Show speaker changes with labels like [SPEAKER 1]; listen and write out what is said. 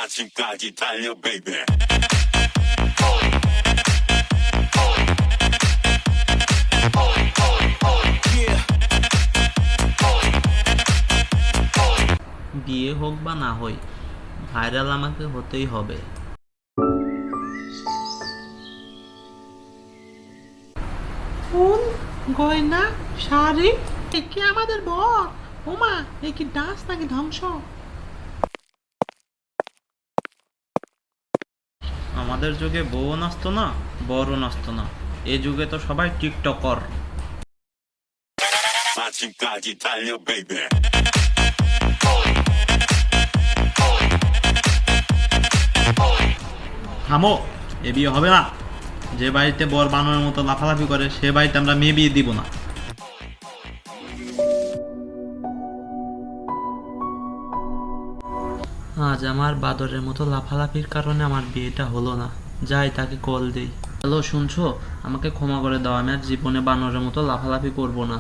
[SPEAKER 1] 아침까지 달려 baby
[SPEAKER 2] বিয়ে হোক বা না হই, ভাইরাল আমাকে হতেই হবে।
[SPEAKER 3] ফুল, গয়না, শাড়ি, এ কি আমাদের বর? ওমা, এ কি ডান্স নাকি ধ্বংস?
[SPEAKER 2] আমাদের যুগে বউ নাচতো না, বড়ও নাচতো না। এই যুগে তো সবাই টিকটকার।
[SPEAKER 1] 아침까지 달려 baby
[SPEAKER 2] থামো, এ বিয়ে হবে না। যে বাড়িতে বর বানরের মতো লাফালাফি করে সে বাড়িতে আমরা মেয়ে বিয়ে দিব না। আজ আমার বাদরের মতো লাফালাফির কারণে আমার বিয়েটা হলো না। যাই তাকে কল দেই। হ্যালো, শুনছো? আমাকে ক্ষমা করে দাও, আমি আর জীবনে বানরের মতো লাফালাফি করব না।